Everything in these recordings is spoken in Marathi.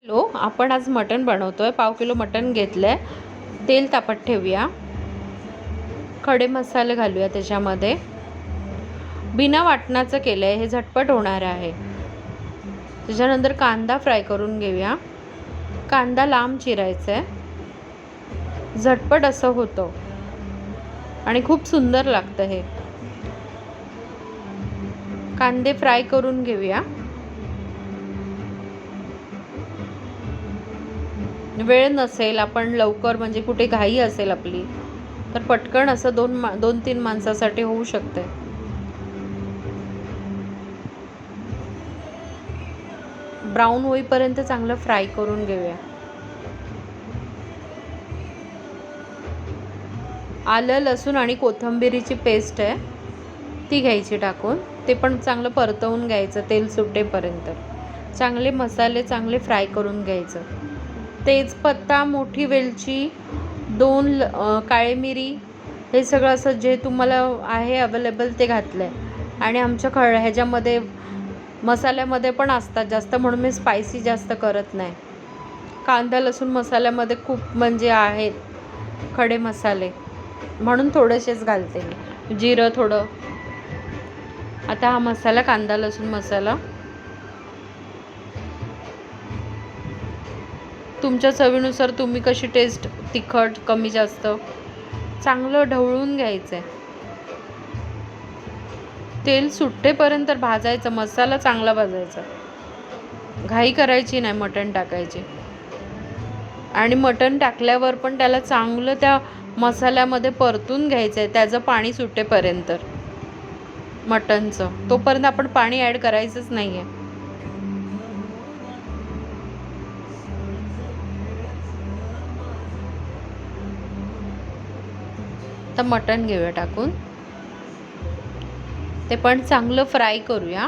हॅलो, आपण आज मटण बनवतोय. पाव किलो मटण घेतलंय. तेल तापत ठेवूया. खडे मसाले घालूया त्याच्यामध्ये. बिना वाटणाचं केलंय, हे झटपट होणार आहे. त्याच्यानंतर कांदा फ्राय करून घेऊया. कांदा लांब चिरायचा आहे. झटपट असं होतं आणि खूप सुंदर लागतं हे. कांदे फ्राय करून घेऊया. वेळ नसेल, आपण लवकर म्हणजे कुठे घाई असेल आपली, तर पटकन असं 2-3 माणसासाठी होऊ शकते. ब्राऊन होईपर्यंत चांगलं फ्राय करून घेऊया. आलं, लसूण आणि कोथिंबीरीची पेस्ट आहे, ती घ्यायची टाकून. ते पण चांगलं परतवून घ्यायचं तेल सुटेपर्यंत. चांगले मसाले चांगले फ्राय करून घ्यायचं. तेजपत्ता, मोठी वेलची, 2 काळी मिरी, हे सगळं असं जे तुम्हाला आहे अवेलेबल ते घातलं आहे. आणि आमच्या ह्याच्यामध्ये मसाल्यामध्ये पण असतात जास्त, म्हणून मी स्पायसी जास्त करत नाही. कांदा लसूण मसाल्यामध्ये खूप म्हणजे आहेत खडे मसाले, म्हणून थोडेसेच घालते मी. जिरं थोडं. आता हा मसाला, कांदा लसूण मसाला तुमच्या चवीनुसार, तुम्ही कशी टेस्ट, तिखट कमी जास्त, चांगलं ढवळून घ्यायचं आहे. तेल सुटेपर्यंत भाजायचं. मसाला चांगला भाजायचा. घाई करायची नाही मटण टाकायची. आणि मटण टाकल्यावर पण त्याला चांगलं त्या मसाल्यामध्ये परतून घ्यायचं आहे, त्याचं पाणी सुटेपर्यंत मटणचं. तोपर्यंत आपण पाणी ॲड करायचंच नाही आहे. तर मटण घेऊया टाकून. ते पण चांगलं फ्राय करूया.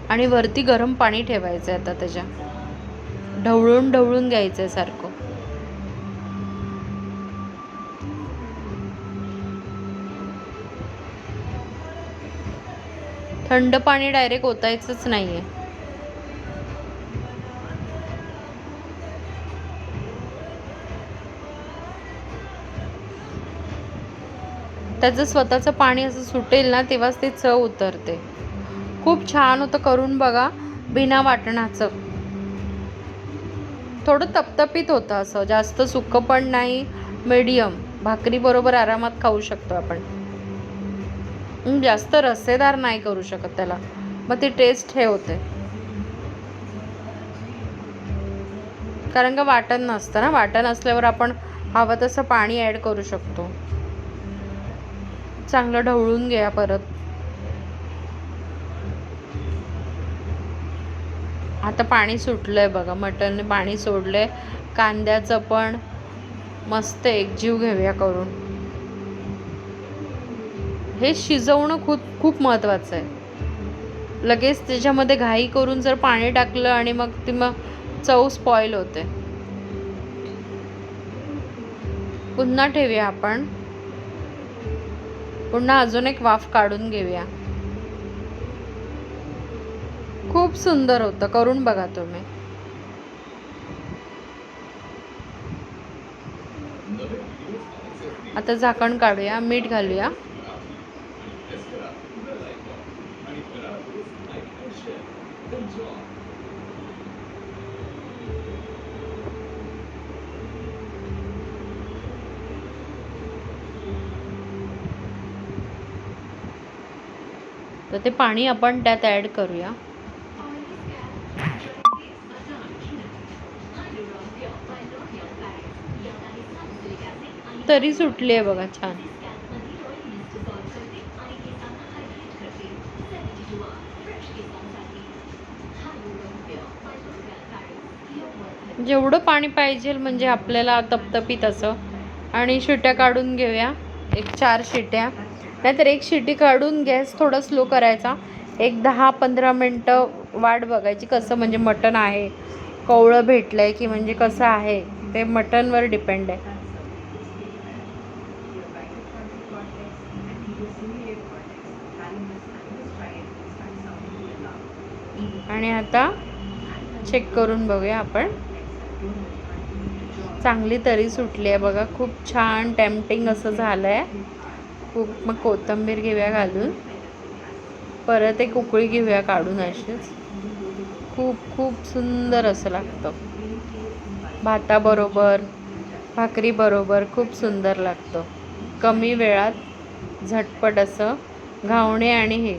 आणि वरती गरम पाणी ठेवायचं आहे आता त्याच्या. ढवळून ढवळून घ्यायचं आहे सारखं. थंड पाणी डायरेक्ट ओतायचंच नाही आहे. त्याचं स्वतःचं पाणी असं सुटेल ना, तेव्हाच ते चव उतरते. खूप छान होतं, करून बघा. बिना वाटणाचं. थोडं तपतपीत होतं, असं जास्त सुकं पण नाही, मीडियम. भाकरी बरोबर आरामात खाऊ शकतो आपण. जास्त रस्सेदार नाही करू शकत त्याला, मग ती टेस्ट हे होते. कारण का वाटण नसतं ना. वाटण असल्यावर आपण हवं तसं पाणी ॲड करू शकतो. चांगलं ढवळून घ्या परत. आता पाणी सुटलंय बघा, मटण पाणी सोडलंय. कांद्याचं पण मस्त एकजीव घेऊया करून. हे शिजवणं खूप खूप महत्त्वाचं आहे. लगेच त्याच्यामध्ये घाई करून जर पाणी टाकलं आणि मग चव स्पॉईल होते. पुन्हा ठेवूया आपण. पुन्हा अजून एक वाफ काढून घेऊया. खूप सुंदर होतं, करून बघा तुम्ही. आता झाकण काढूया. मीठ घालूया. तर ते पाणी आपण त्यात ॲड करूया. तरी सुटली आहे बघा, छान. जेवढं पाणी पाहिजे म्हणजे आपल्याला तपतपीत असं. आणि शिट्या काढून घेऊया. एक 4 शिट्या, नाहीतर 1 शिटी काढून गॅस थोडा स्लो करायचा. एक 10-15 मिनटं वाट बघायची, कसं म्हणजे मटण आहे, कवळं भेटलंय की म्हणजे कसं आहे, ते मटणवर डिपेंड आहे. आणि आता चेक करून बघूया आपण. चांगली तरी सुटली आहे बघा. खूप छान टेम्पटिंग असं झालं आहे. खूप. मग कोथिंबीर घेऊया घालून, परत एक उकळी घेऊया काढून अशीच. खूप खूप सुंदर असं लागतं भाताबरोबर, भाकरीबरोबर खूप सुंदर लागतं. कमी वेळात झटपट असं घावणे आणि हे